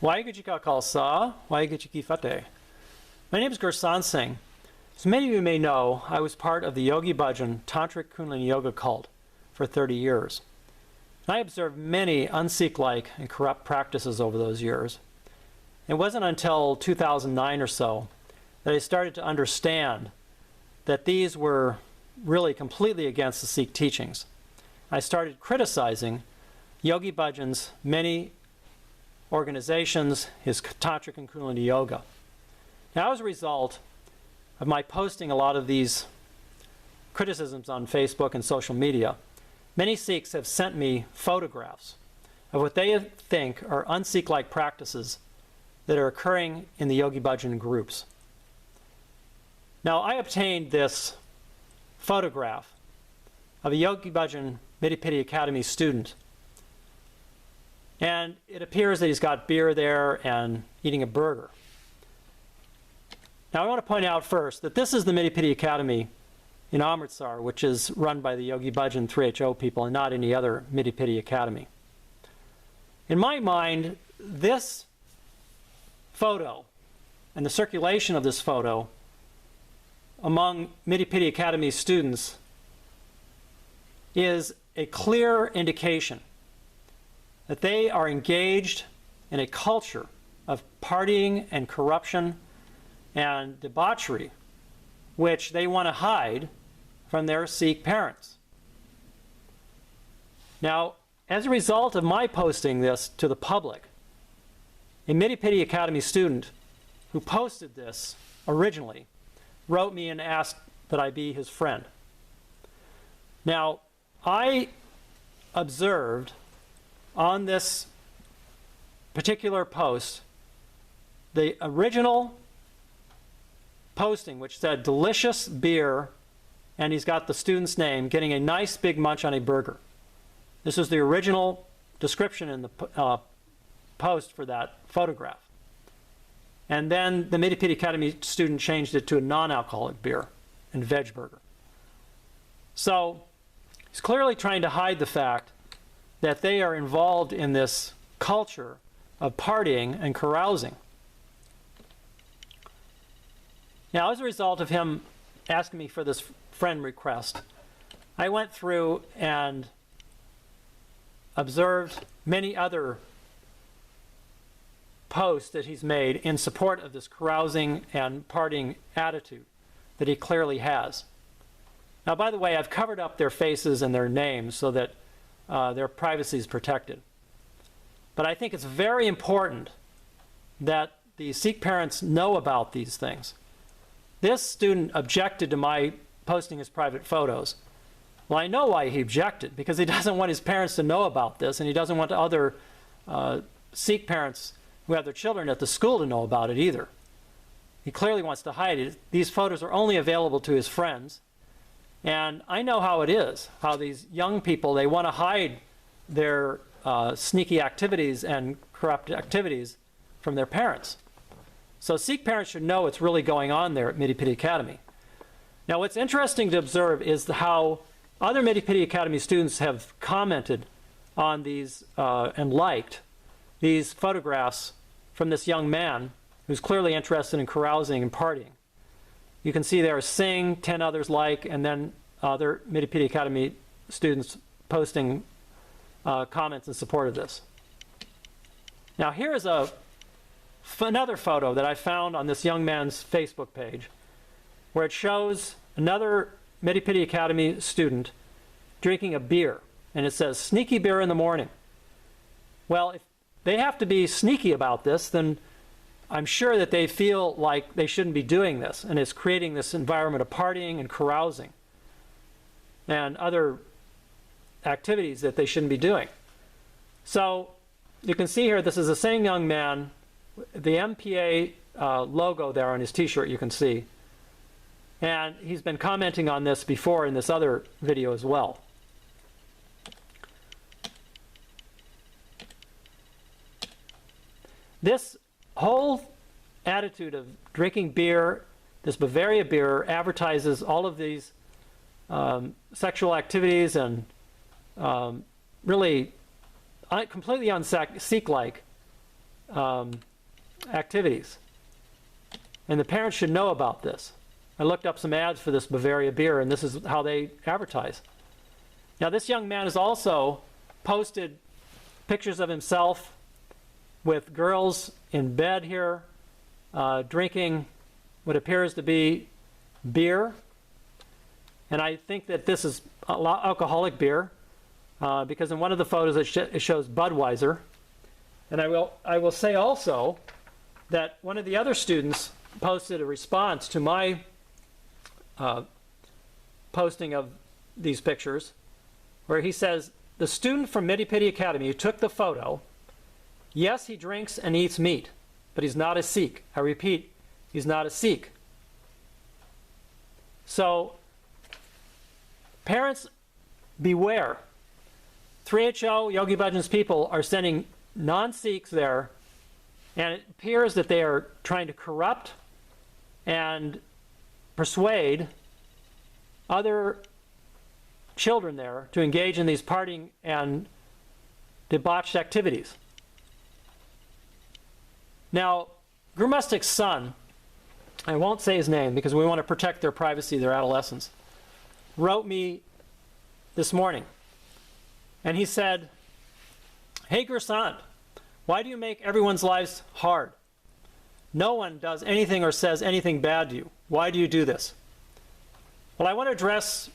Waheguru Ji Ka Khalsa, Waheguru Ji Ki Fateh. My name is Gurumustuk Singh. As many of you may know, I was part of the Yogi Bhajan tantric Kundalini yoga cult for 30 years. I observed many un-Sikh-like and corrupt practices over those years. It wasn't until 2009 or so that I started to understand that these were really completely against the Sikh teachings. I started criticizing Yogi Bhajan's many organizations, his tantric and Kundalini yoga. Now, as a result of my posting a lot of these criticisms on Facebook and social media, many Sikhs have sent me photographs of what they think are un-Sikh-like practices that are occurring in the Yogi Bhajan groups. Now, I obtained this photograph of a Yogi Bhajan Miri Piri Academy student, and it appears that he's got beer there and eating a burger. Now, I want to point out first that this is the Miri Piri Academy in Amritsar, which is run by the Yogi Bhajan 3HO people and not any other Miri Piri Academy. In my mind, this photo and the circulation of this photo among Miri Piri Academy students is a clear indication that they are engaged in a culture of partying and corruption and debauchery, which they want to hide from their Sikh parents. Now, as a result of my posting this to the public, a Miri Piri Academy student who posted this originally wrote me and asked that I be his friend. Now, I observed on this particular post the original posting, which said delicious beer, and he's got the student's name, getting a nice big munch on a burger. This was the original description in the post for that photograph. And then the Miri Piri Academy student changed it to a non-alcoholic beer and veg burger. So he's clearly trying to hide the fact that they are involved in this culture of partying and carousing. Now, as a result of him asking me for this friend request, I went through and observed many other posts that he's made in support of this carousing and partying attitude that he clearly has. Now, by the way, I've covered up their faces and their names so that their privacy is protected. But I think it's very important that the Sikh parents know about these things. This student objected to my posting his private photos. Well, I know why he objected, because he doesn't want his parents to know about this, and he doesn't want other Sikh parents who have their children at the school to know about it either. He clearly wants to hide it. These photos are only available to his friends. And I know how it is, how these young people, they want to hide their sneaky activities and corrupt activities from their parents. So Sikh parents should know what's really going on there at Miri Piri Academy. Now, what's interesting to observe is how other Miri Piri Academy students have commented on these and liked these photographs from this young man who's clearly interested in carousing and partying. You can see there Singh, 10 others like, and then other Miri Piri Academy students posting comments in support of this. Now, here is another photo that I found on this young man's Facebook page, where it shows another Miri Piri Academy student drinking a beer, and it says, "Sneaky beer in the morning." Well, if they have to be sneaky about this, then I'm sure that they feel like they shouldn't be doing this, and it's creating this environment of partying and carousing and other activities that they shouldn't be doing. So you can see here, this is the same young man, the MPA logo there on his t-shirt you can see, and he's been commenting on this before in this other video as well. This whole attitude of drinking beer, this Bavaria beer, advertises all of these sexual activities and really completely un-Sikh-like activities. And the parents should know about this. I looked up some ads for this Bavaria beer, and this is how they advertise. Now, this young man has also posted pictures of himself with girls in bed here, drinking what appears to be beer. And I think that this is alcoholic beer, because in one of the photos it shows Budweiser. And I will say also that one of the other students posted a response to my posting of these pictures, where he says, the student from Miri Piri Academy who took the photo, yes, he drinks and eats meat, but he's not a Sikh. I repeat, he's not a Sikh. So, parents, beware. 3HO, Yogi Bhajan's people are sending non-Sikhs there, and it appears that they are trying to corrupt and persuade other children there to engage in these partying and debauched activities. Now, Gurumustuk's son, I won't say his name because we want to protect their privacy, their adolescence, wrote me this morning. And he said, hey, Gursant, why do you make everyone's lives hard? No one does anything or says anything bad to you. Why do you do this? Well, I want to address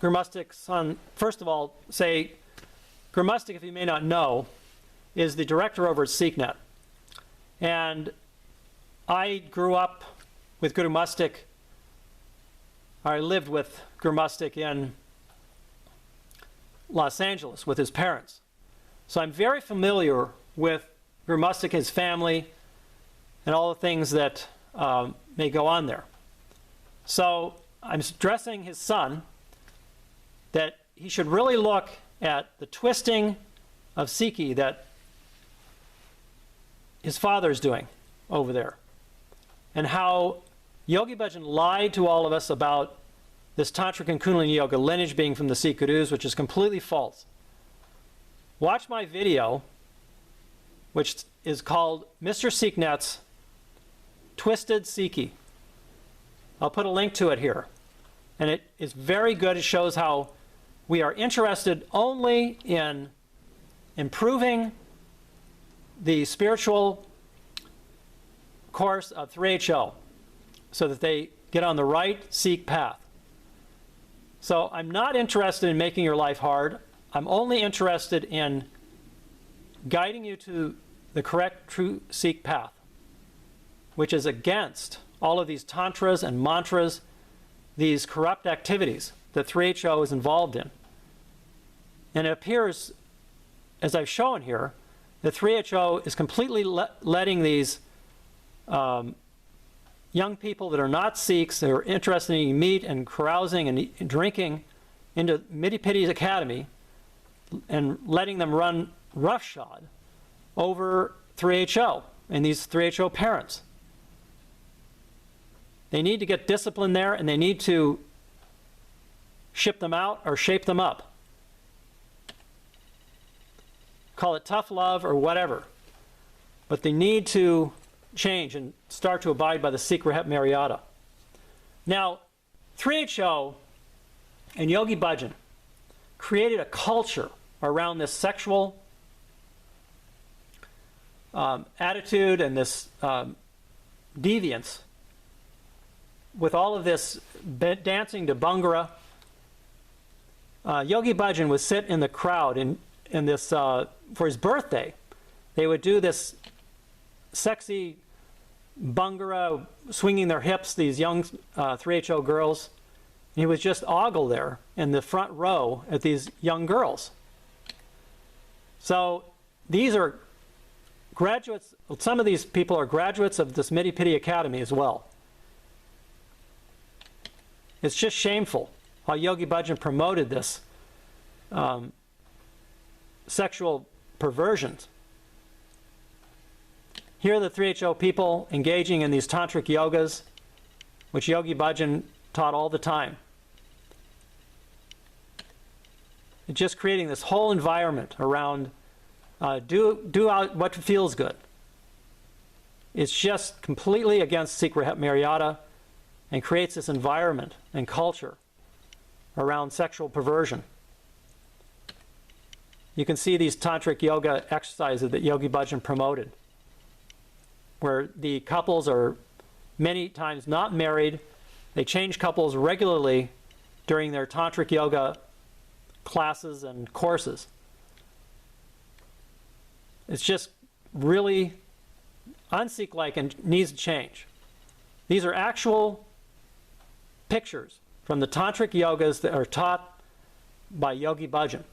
Gurumustuk's son. First of all, say, Gurumustuk, if you may not know, is the director over at SikhNet. And I grew up with Gurumustuk. I lived with Gurumustuk in Los Angeles with his parents. So I'm very familiar with Gurumustuk, his family, and all the things that may go on there. So I'm stressing his son that he should really look at the twisting of Sikhi that his father is doing over there, and how Yogi Bhajan lied to all of us about this tantric and kundalini yoga lineage being from the Sikh gurus, which is completely false. Watch my video, which is called Mr. SikhNet's Twisted Sikhi. I'll put a link to it here. And it is very good. It shows how we are interested only in improving the spiritual course of 3HO so that they get on the right Sikh path. So I'm not interested in making your life hard. I'm only interested in guiding you to the correct, true Sikh path, which is against all of these tantras and mantras, these corrupt activities that 3HO is involved in. And it appears, as I've shown here, that 3HO is completely letting these young people that are not Sikhs, that are interested in eating meat and carousing and drinking, into Miri Piri Academy and letting them run roughshod over 3HO and these 3HO parents. They need to get discipline there, and they need to ship them out or shape them up. Call it tough love or whatever. But they need to change and start to abide by the Sikh Rehit Maryada. Now, 3HO and Yogi Bhajan created a culture around this sexual attitude and this deviance, with all of this dancing to Bhangra. Yogi Bhajan would sit in the crowd in this, for his birthday, they would do this sexy Bhangra, swinging their hips, these young 3HO girls. And he would just ogle there in the front row at these young girls. So these are graduates, some of these people are graduates of this Miri Piri Academy as well. It's just shameful how Yogi Bhajan promoted this sexual perversions. Here are the 3HO people engaging in these tantric yogas, which Yogi Bhajan taught all the time. It's just creating this whole environment around do out what feels good. It's just completely against Sikh Rehit Maryada and creates this environment and culture around sexual perversion. You can see these tantric yoga exercises that Yogi Bhajan promoted, where the couples are many times not married. They change couples regularly during their tantric yoga classes and courses. It's just really un-Sikh-like and needs to change. These are actual pictures from the tantric yogas that are taught by Yogi Bhajan.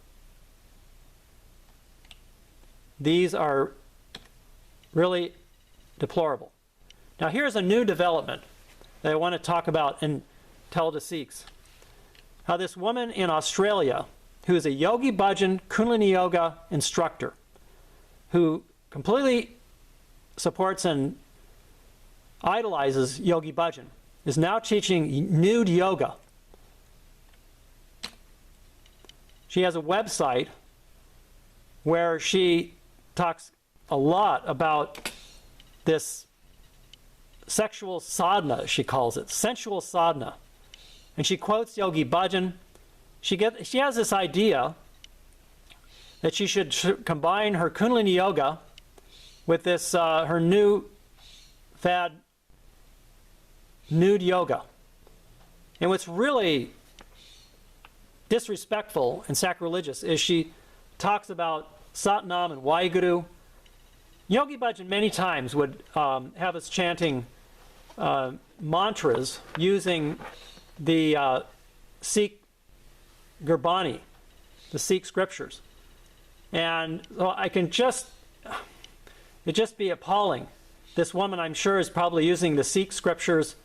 These are really deplorable. Now here's a new development that I want to talk about and tell the Sikhs. How this woman in Australia, who is a Yogi Bhajan Kundalini Yoga instructor, who completely supports and idolizes Yogi Bhajan, is now teaching nude yoga. She has a website where she talks a lot about this sexual sadhana, she calls it, sensual sadhana. And she quotes Yogi Bhajan. She has this idea that she should combine her Kundalini Yoga with this, her new fad, nude yoga. And what's really disrespectful and sacrilegious is she talks about Satnam and Waheguru. Yogi Bhajan many times would have us chanting mantras using the Sikh Gurbani, the Sikh scriptures. And so I can just, it'd just be appalling. This woman, I'm sure, is probably using the Sikh scriptures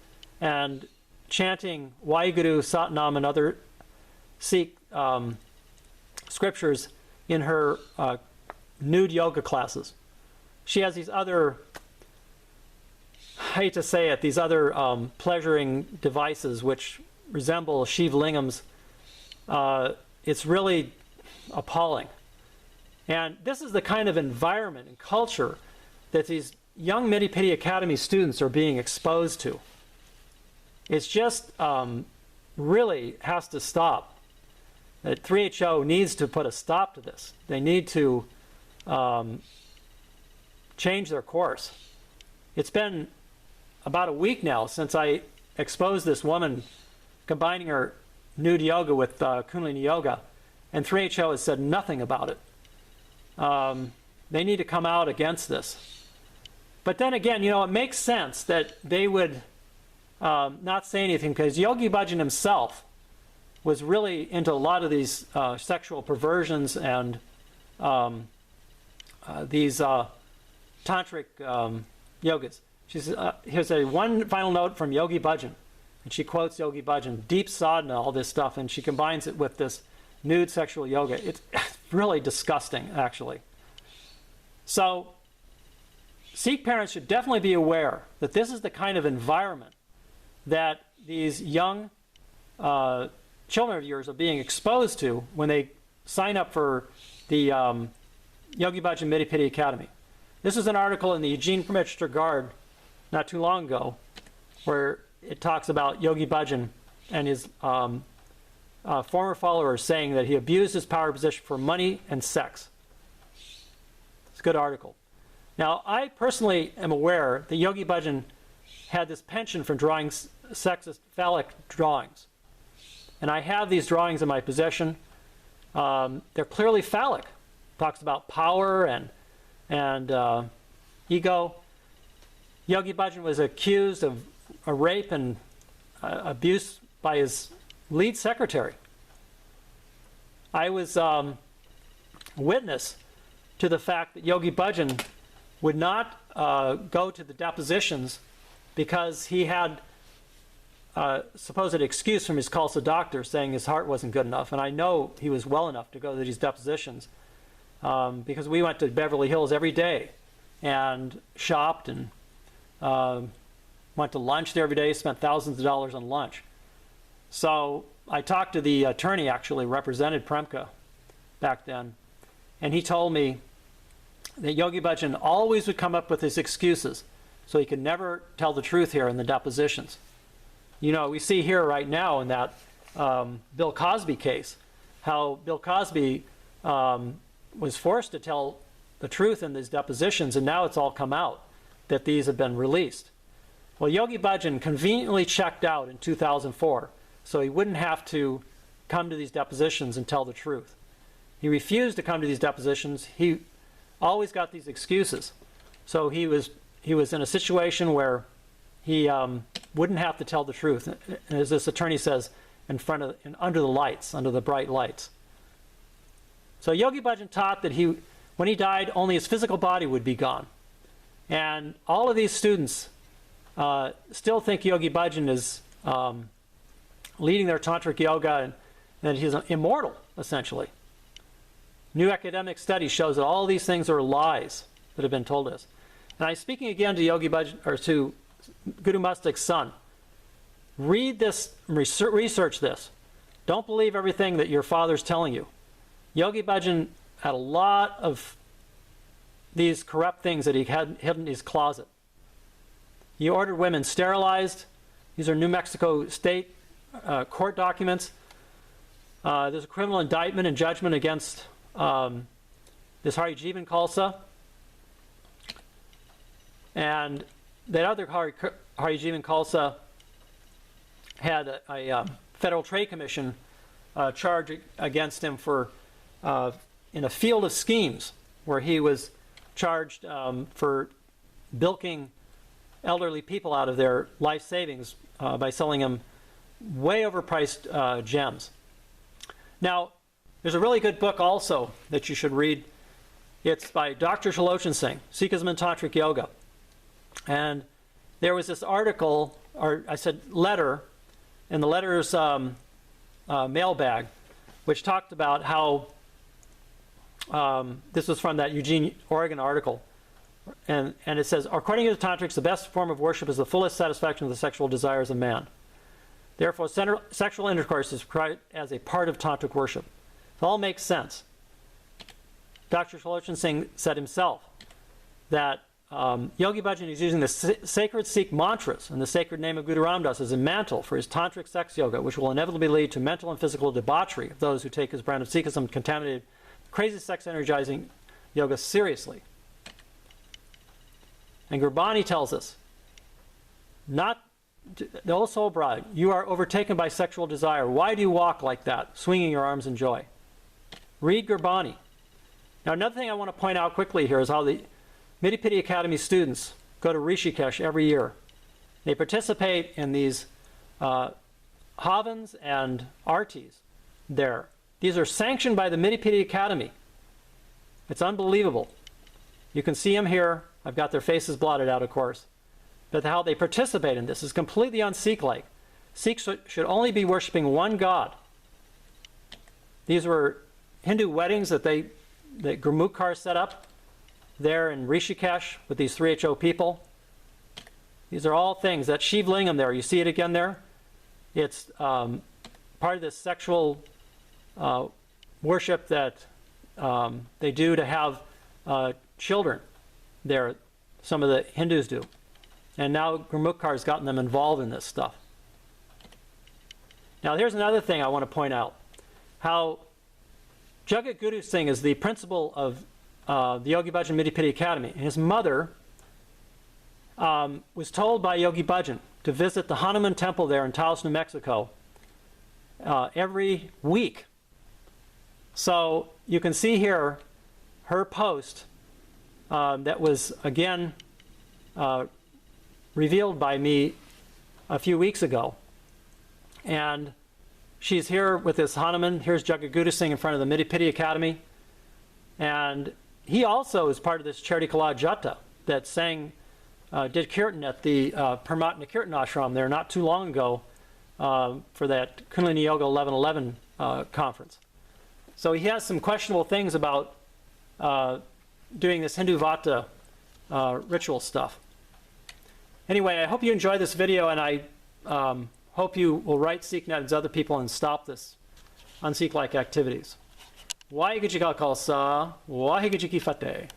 and chanting Waheguru, Satnam, and other Sikh scriptures in her nude yoga classes. She has these other, I hate to say it, these other pleasuring devices which resemble Shiv Lingams. It's really appalling. And this is the kind of environment and culture that these young Miri Piri Academy students are being exposed to. It's just really has to stop. That 3HO needs to put a stop to this. They need to change their course. It's been about a week now since I exposed this woman combining her nude yoga with Kundalini yoga, and 3HO has said nothing about it. They need to come out against this. But then again, you know, it makes sense that they would not say anything, because Yogi Bhajan himself was really into a lot of these sexual perversions and these tantric yogas. Here's one final note from Yogi Bhajan, and she quotes Yogi Bhajan, deep sadhana, all this stuff, and she combines it with this nude sexual yoga. It's really disgusting, actually. So Sikh parents should definitely be aware that this is the kind of environment that these young children of yours are being exposed to when they sign up for the Yogi Bhajan Miri Piri Academy. This is an article in the Eugene Register Guard not too long ago, where it talks about Yogi Bhajan and his former followers saying that he abused his power position for money and sex. It's a good article. Now, I personally am aware that Yogi Bhajan had this penchant for drawing sexist phallic drawings. And I have these drawings in my possession. They're clearly phallic. Talks about power and ego. Yogi Bhajan was accused of a rape and abuse by his lead secretary. I was witness to the fact that Yogi Bhajan would not go to the depositions because he had supposed excuse from his Khalsa doctor saying his heart wasn't good enough. And I know he was well enough to go to these depositions because we went to Beverly Hills every day and shopped and went to lunch there every day, spent thousands of dollars on lunch. So I talked to the attorney, actually represented Premka back then, and he told me that Yogi Bhajan always would come up with his excuses So he could never tell the truth here in the depositions. You know, we see here right now in that Bill Cosby case, how Bill Cosby was forced to tell the truth in these depositions, and now it's all come out that these have been released. Well, Yogi Bhajan conveniently checked out in 2004, so he wouldn't have to come to these depositions and tell the truth. He refused to come to these depositions. He always got these excuses. So he was in a situation where he wouldn't have to tell the truth, and as this attorney says, under the lights, under the bright lights. So Yogi Bhajan taught that when he died, only his physical body would be gone. And all of these students still think Yogi Bhajan is leading their tantric yoga and that he's immortal, essentially. New academic study shows that all these things are lies that have been told us. And I'm speaking again to Yogi Bhajan, or to Gurumustuk's son. Read this, research this. Don't believe everything that your father's telling you. Yogi Bhajan had a lot of these corrupt things that he had hidden in his closet. He ordered women sterilized. These are New Mexico state court documents. There's a criminal indictment and judgment against this Hari Jivan Khalsa. And that other Hari Jivan Khalsa had a Federal Trade Commission charge against him for in a field of schemes, where he was charged for bilking elderly people out of their life savings by selling them way overpriced gems. Now, there's a really good book also that you should read. It's by Dr. Foundation Sikh, Sikhism and Tantric Yoga. And there was this article, or I said letter, in the letter's mailbag, which talked about how, this was from that Eugene, Oregon article, and it says, according to the Tantrics, the best form of worship is the fullest satisfaction of the sexual desires of man. Therefore, sexual intercourse is required as a part of Tantric worship. It all makes sense. Dr. Foundation Singh said himself that Yogi Bhajan is using the sacred Sikh mantras and the sacred name of Guru Ram Das as a mantle for his tantric sex yoga, which will inevitably lead to mental and physical debauchery of those who take his brand of Sikhism contaminated crazy sex energizing yoga seriously. And Gurbani tells us, not the old soul bride, you are overtaken by sexual desire. Why do you walk like that, swinging your arms in joy? Read Gurbani. Now, another thing I want to point out quickly here is how the Miri Piri Academy students go to Rishikesh every year. They participate in these havans and artis there. These are sanctioned by the Miri Piri Academy. It's unbelievable. You can see them here. I've got their faces blotted out, of course. But how they participate in this is completely un-Sikh-like. Sikhs should only be worshiping one God. These were Hindu weddings that Gurmukh set up there in Rishikesh with these 3HO people. These are all things. That Shiv Lingam there, you see it again there? It's part of this sexual worship that they do to have children there. Some of the Hindus do. And now Gurmukh has gotten them involved in this stuff. Now here's another thing I want to point out. How Jagat Guru Singh is the principal of the Yogi Bhajan Miri Piri Academy. And his mother was told by Yogi Bhajan to visit the Hanuman temple there in Taos, New Mexico every week. So you can see here her post that was again revealed by me a few weeks ago. And she's here with this Hanuman. Here's Jagat Guru Singh in front of the Miri Piri Academy. And he also is part of this Charity Kala Jata that did kirtan at the Paramatma Kirtan Ashram there not too long ago for that Kundalini Yoga 1111 conference. So he has some questionable things about doing this Hindu Vata ritual stuff. Anyway, I hope you enjoyed this video, and I hope you will write SikhNet and other people and stop this un-Sikh-like activities. Waheguru Ji Ka Khalsa, Waheguru Ji Ki Fateh.